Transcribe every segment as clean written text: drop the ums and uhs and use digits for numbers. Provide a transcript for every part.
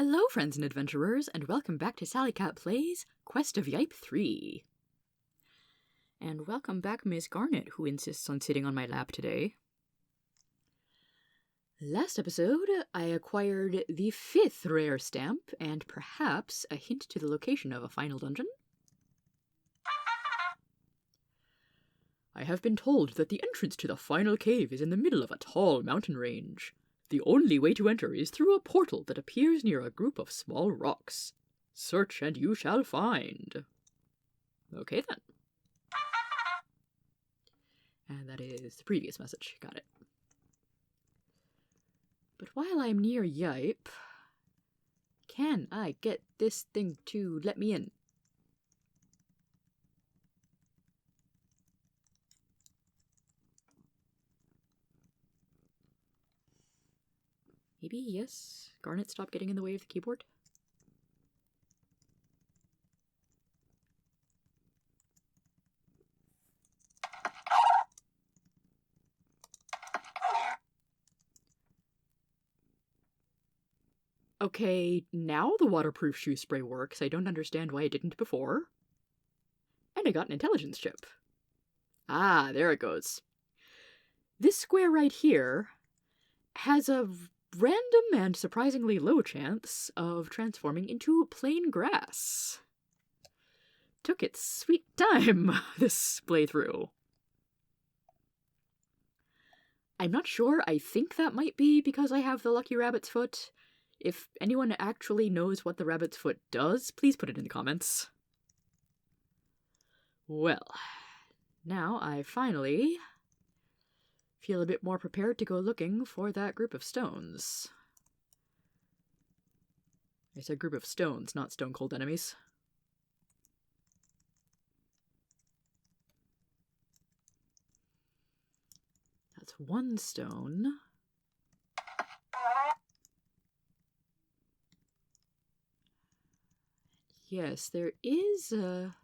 Hello, friends and adventurers, and welcome back to Sally Cat Plays Quest of Yipe 3. And welcome back Miss Garnet, who insists on sitting on my lap today. Last episode, I acquired the 5th rare stamp, and perhaps a hint to the location of a final dungeon. I have been told that the entrance to the final cave is in the middle of a tall mountain range. The only way to enter is through a portal that appears near a group of small rocks. Search and you shall find. Okay then. And that is the previous message. Got it. But while I'm near Yipe, can I get this thing to let me in? Maybe yes? Garnet, stop getting in the way of the keyboard? Okay, now the waterproof shoe spray works. I don't understand why it didn't before. And I got an intelligence chip. Ah, there it goes. This square right here has a random and surprisingly low chance of transforming into plain grass. Took its sweet time, this playthrough. I'm not sure. I think that might be because I have the lucky rabbit's foot. If anyone actually knows what the rabbit's foot does, please put it in the comments. Well, now I finally feel a bit more prepared to go looking for that group of stones. I said group of stones, not stone-cold enemies. That's one stone. Yes, there is a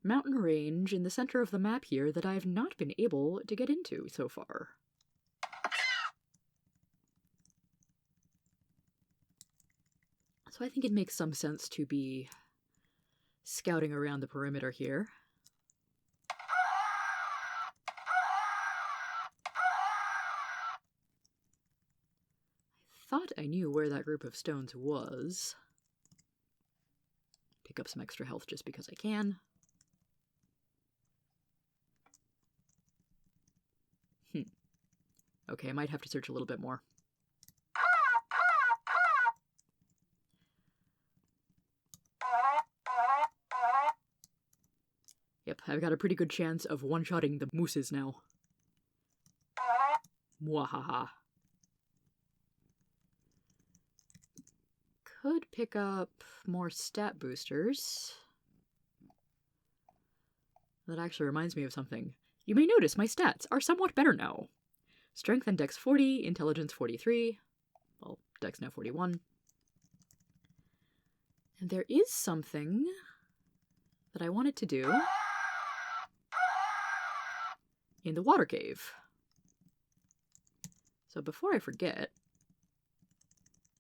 mountain range in the center of the map here that I've not been able to get into so far. So I think it makes some sense to be scouting around the perimeter here. I thought I knew where that group of stones was. Pick up some extra health just because I can. Okay, I might have to search a little bit more. Yep, I've got a pretty good chance of one-shotting the mooses now. Mwahaha. Could pick up more stat boosters. That actually reminds me of something. You may notice my stats are somewhat better now. Strength and Dex 40, Intelligence 43. Well, Dex now 41. And there is something that I wanted to do in the water cave. So before I forget,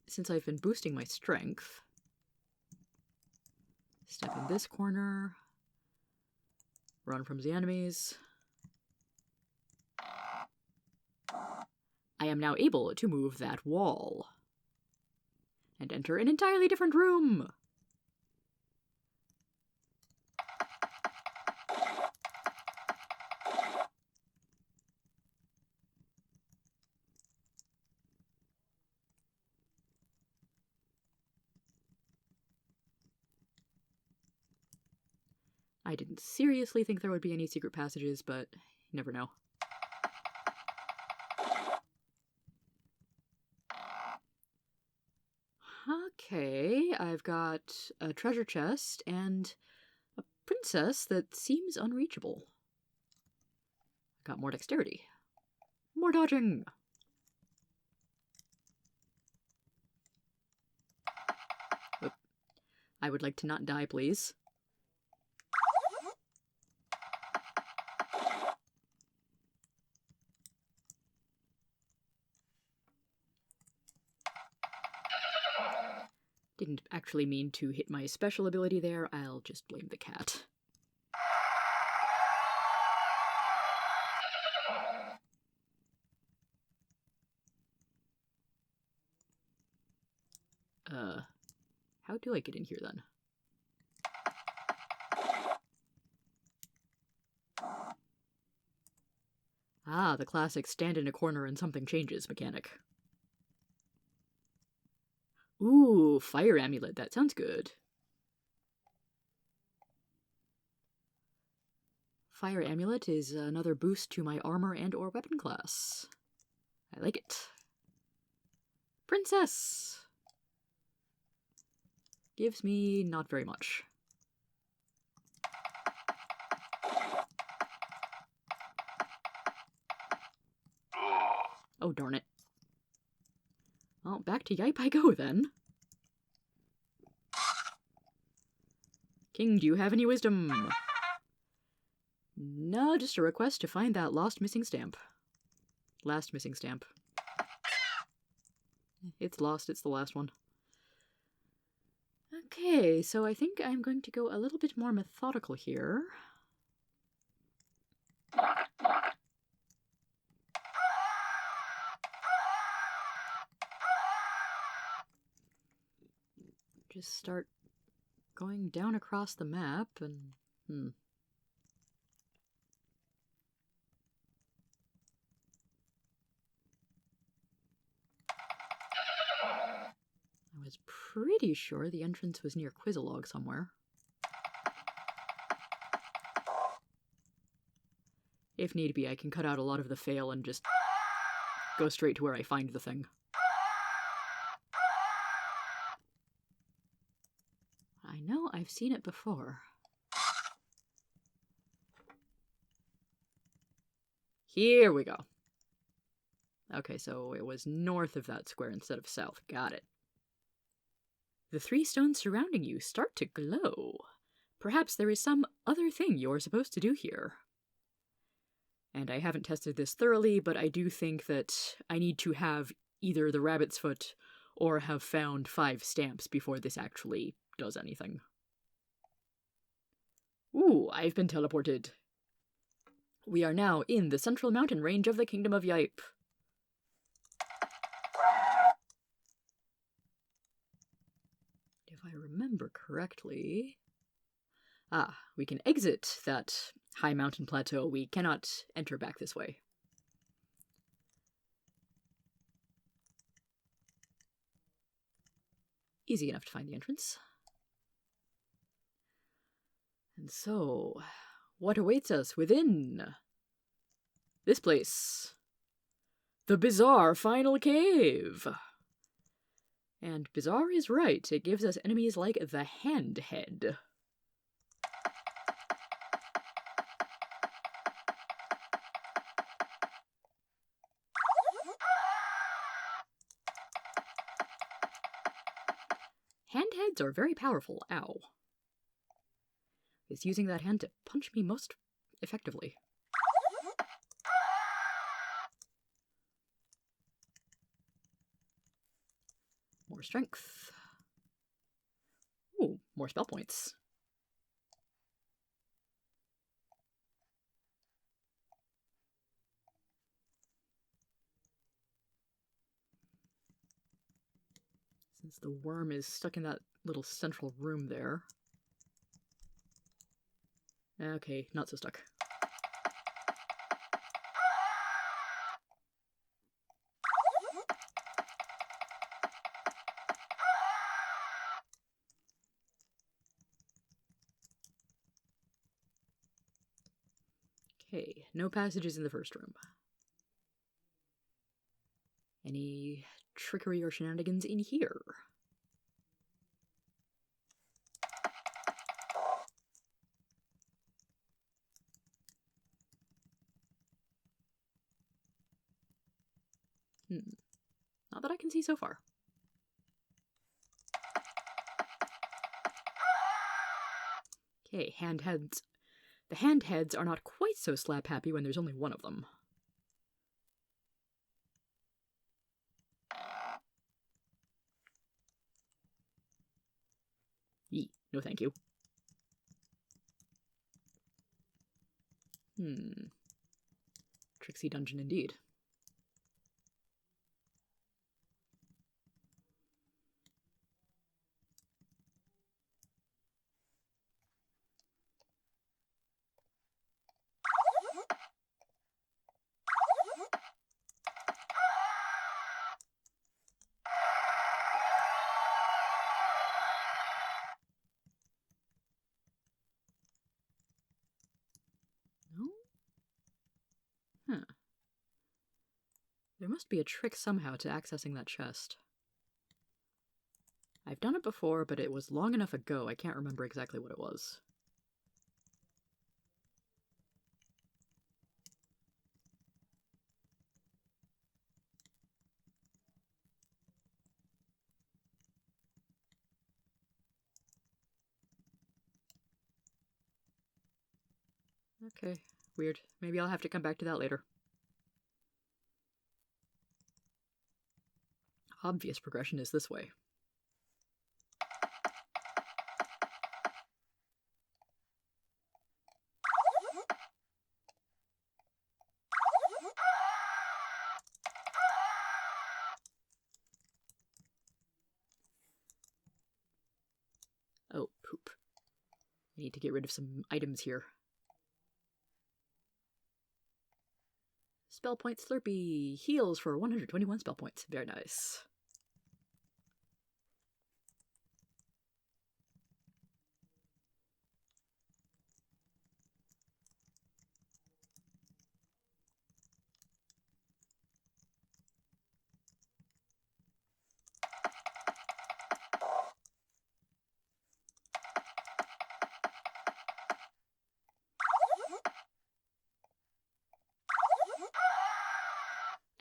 since I've been boosting my strength, step in this corner, run from the enemies. I am now able to move that wall and enter an entirely different room. I didn't seriously think there would be any secret passages, but you never know. Okay, I've got a treasure chest and a princess that seems unreachable. Got more dexterity. More dodging! Oop. I would like to not die, please. Didn't actually mean to hit my special ability there. I'll just blame the cat. How do I get in here then? Ah, the classic stand in a corner and something changes mechanic. Ooh, fire amulet. That sounds good. Fire amulet is another boost to my armor and or weapon class. I like it. Princess! Gives me not very much. Oh, darn it. Well, back to Yipe I go, then. King, do you have any wisdom? No, just a request to find that lost missing stamp. Last missing stamp. It's lost, it's the last one. Okay, so I think I'm going to go a little bit more methodical here. Just start going down across the map and... I was pretty sure the entrance was near Quizzalog somewhere. If need be, I can cut out a lot of the fail and just go straight to where I find the thing. I know I've seen it before. Here we go. Okay, so it was north of that square instead of south. Got it. The 3 stones surrounding you start to glow. Perhaps there is some other thing you're supposed to do here. And I haven't tested this thoroughly, but I do think that I need to have either the rabbit's foot or have found 5 stamps before this actually does anything. Ooh, I've been teleported. We are now in the central mountain range of the Kingdom of Yipe. If I remember correctly... Ah, we can exit that high mountain plateau. We cannot enter back this way. Easy enough to find the entrance. And so, what awaits us within this place? The bizarre final cave! And bizarre is right, it gives us enemies like the Handhead. Handheads are very powerful, ow. Is using that hand to punch me most effectively. More strength. Ooh, more spell points. Since the worm is stuck in that little central room there. Okay, not so stuck. Okay, no passages in the first room. Any trickery or shenanigans in here? Not that I can see so far. Okay, handheads. The handheads are not quite so slap happy when there's only one of them. Yee, no thank you. Tricksy dungeon indeed. Huh. There must be a trick somehow to accessing that chest. I've done it before, but it was long enough ago, I can't remember exactly what it was. Okay, weird. Maybe I'll have to come back to that later. Obvious progression is this way. Oh, poop. I need to get rid of some items here. Spell point Slurpee heals for 121 spell points. Very nice.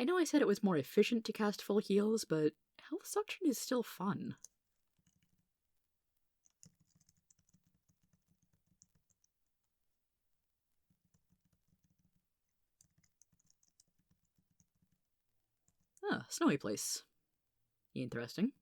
I know I said it was more efficient to cast full heals, but health suction is still fun. Ah, snowy place. Interesting.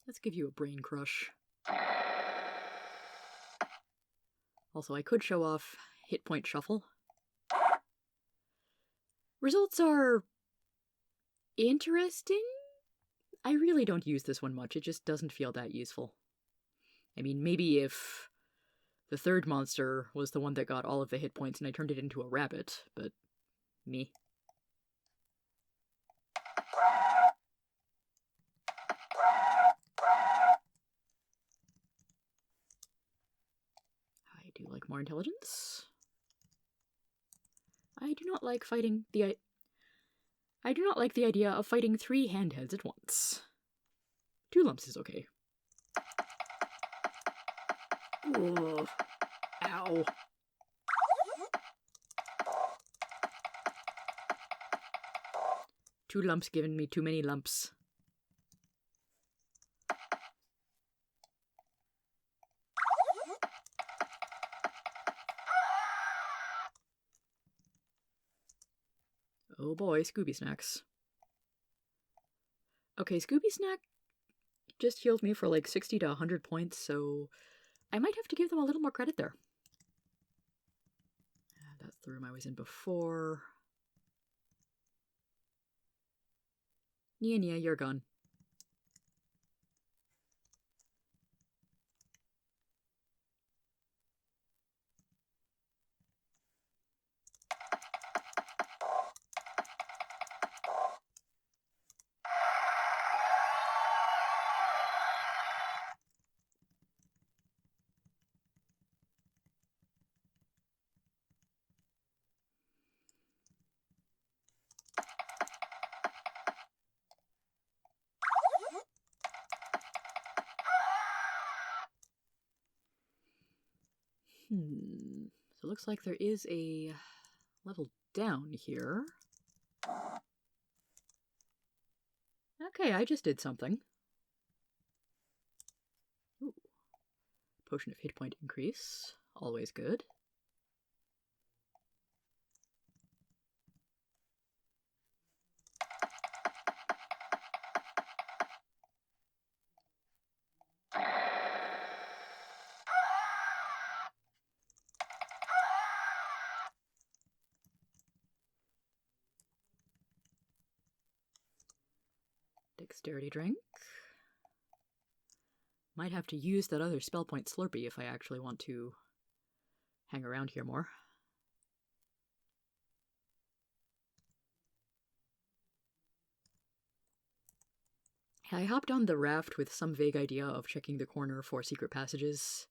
Let's give you a brain crush. Also, I could show off hit point shuffle. Results are interesting. I really don't use this one much. It just doesn't feel that useful. I mean, maybe if the third monster was the one that got all of the hit points and I turned it into a rabbit, but me. I do like more intelligence. I do not like fighting the... I do not like the idea of fighting 3 handheads at once. 2 lumps is okay. Ugh. Ow. Two lumps giving me too many lumps. Oh boy, Scooby Snacks. Okay, Scooby Snack just healed me for like 60 to 100 points, so I might have to give them a little more credit there. That's the room I was in before. Nia, you're gone. So it looks like there is a level down here. Okay, I just did something. Ooh. Potion of hit point increase. Always good. Dexterity drink. Might have to use that other spell point Slurpee if I actually want to hang around here more. I hopped on the raft with some vague idea of checking the corner for secret passages.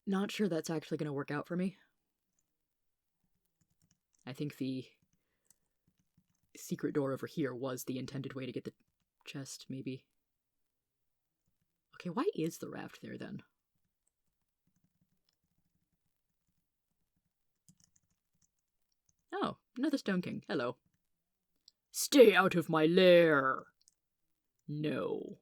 Not sure that's actually going to work out for me. I think the secret door over here was the intended way to get the chest, maybe. Okay, why is the raft there then? Oh, another Stone King. Hello. Stay out of my lair! No.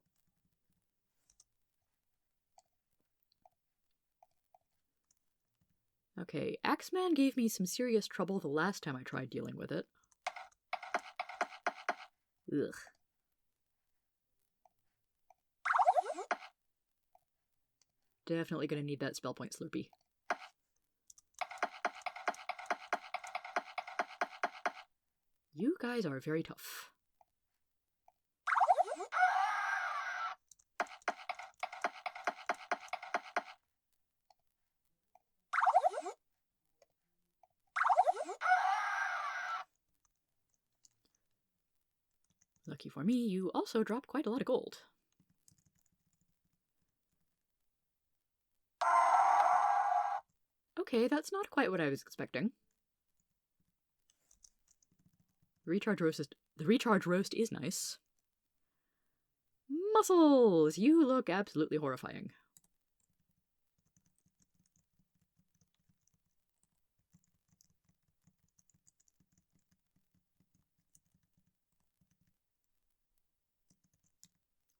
Okay, Axeman gave me some serious trouble the last time I tried dealing with it. Ugh. Definitely gonna need that spell point Slurpee. You guys are very tough. Lucky for me, you also drop quite a lot of gold. Okay, that's not quite what I was expecting. The recharge roast is nice. Muscles! You look absolutely horrifying.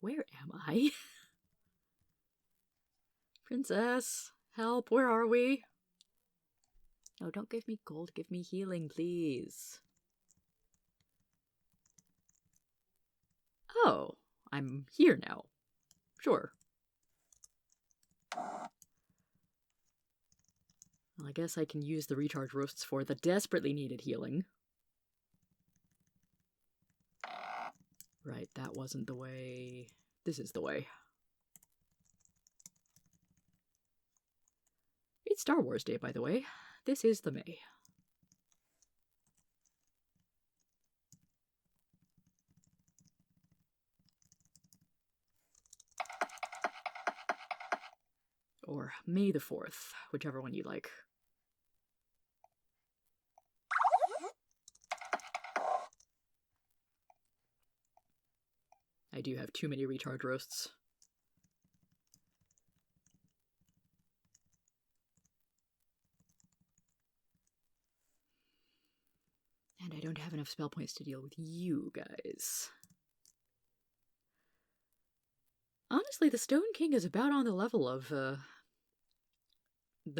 Where am I? Princess, help, where are we? Oh, don't give me gold, give me healing, please. Oh, I'm here now. Sure. Well, I guess I can use the recharge roasts for the desperately needed healing. Right, that wasn't the way. This is the way. It's Star Wars Day, by the way. This is the May. Or May the 4th, whichever one you like. I do have too many recharge roasts. And I don't have enough spell points to deal with you guys. Honestly, the Stone King is about on the level of, the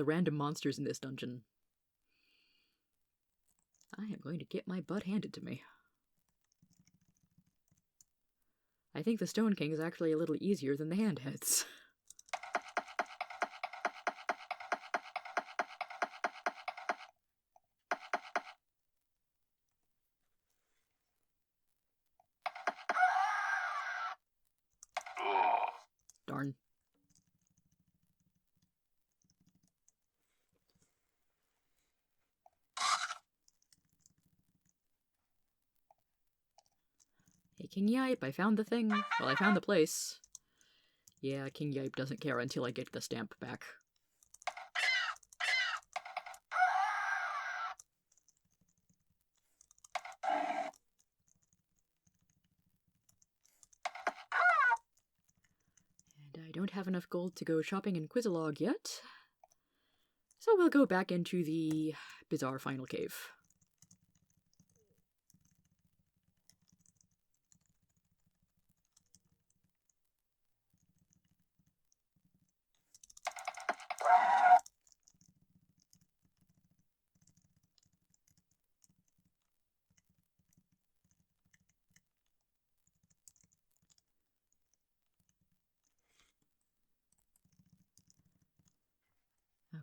random monsters in this dungeon. I am going to get my butt handed to me. I think the Stone King is actually a little easier than the Handheads. Darn. Hey, King Yipe, I found the thing. Well, I found the place. Yeah, King Yipe doesn't care until I get the stamp back. And I don't have enough gold to go shopping in Quizalog yet. So we'll go back into the bizarre final cave.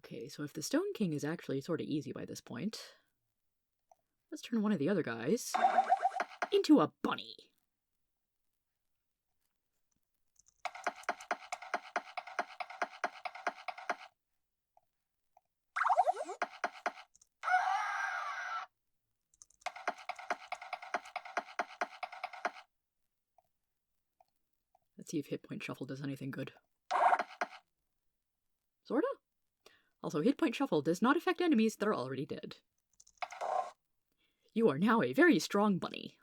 Okay, so if the Stone King is actually sort of easy by this point, let's turn one of the other guys into a bunny. Let's see if Hit Point Shuffle does anything good. Sorta? Also, Hit Point Shuffle does not affect enemies that are already dead. You are now a very strong bunny.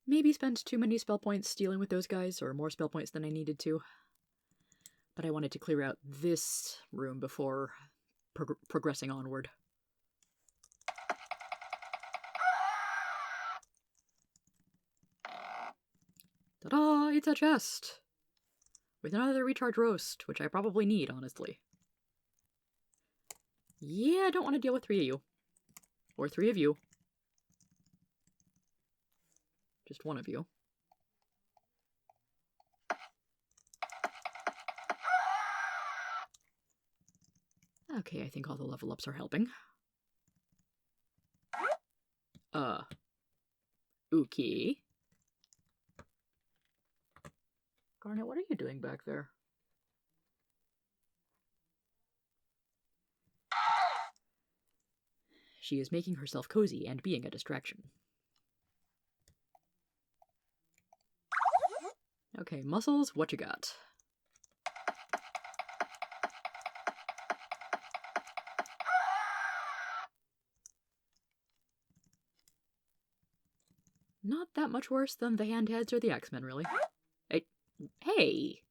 Maybe spent too many spell points dealing with those guys, or more spell points than I needed to. But I wanted to clear out this room before progressing onward. Ta-da! It's a chest! With another recharge roast, which I probably need, honestly. Yeah, I don't want to deal with 3 of you. Or 3 of you. Just 1 of you. Okay, I think all the level ups are helping. Okay. Garnet, what are you doing back there? She is making herself cozy and being a distraction. Okay, muscles, what you got? Not that much worse than the handheads or the X-Men, really. Hey!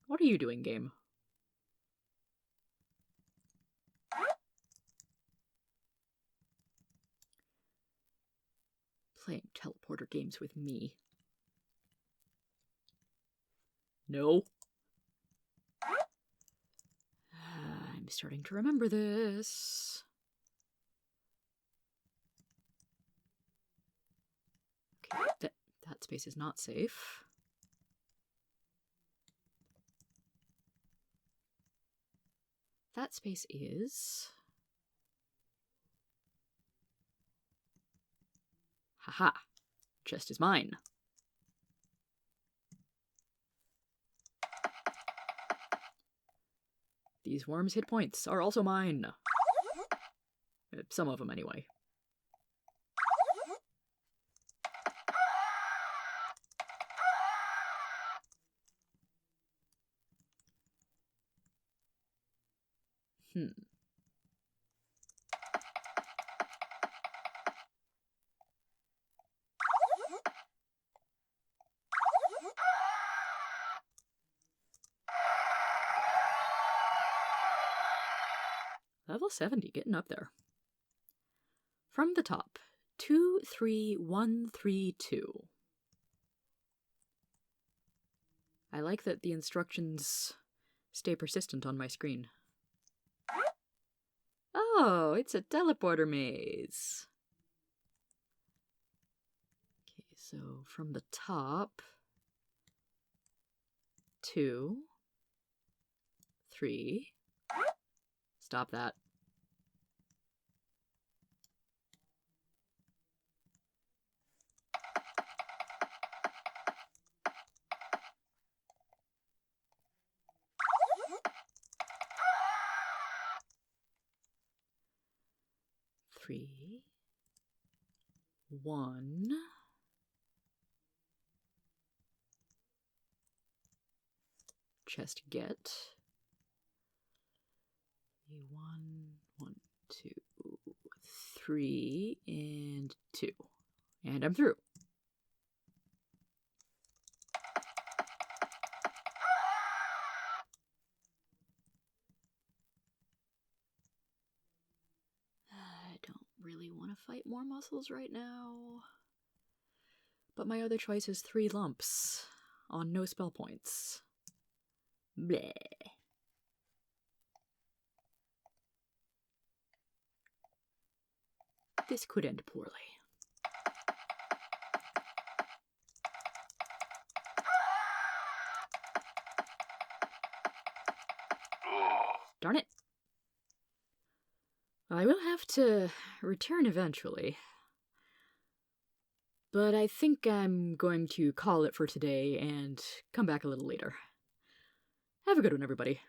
What are you doing, game? Playing teleporter games with me. No. I'm starting to remember this. Okay, that space is not safe. That space is... Haha. Chest is mine. These worms' hit points are also mine. Some of them, anyway. Level 70, getting up there. From the top, 23132. I like that the instructions stay persistent on my screen. Oh, it's a teleporter maze. Okay, so from the top, 2, 3. Stop that. Three, 1. Chest get. 1, 1, 2, 3, and 2. And I'm through. really want to fight more muscles right now. But my other choice is 3 lumps on no spell points. Bleh. This could end poorly. Darn it. I will have to return eventually. But I think I'm going to call it for today and come back a little later. Have a good one, everybody.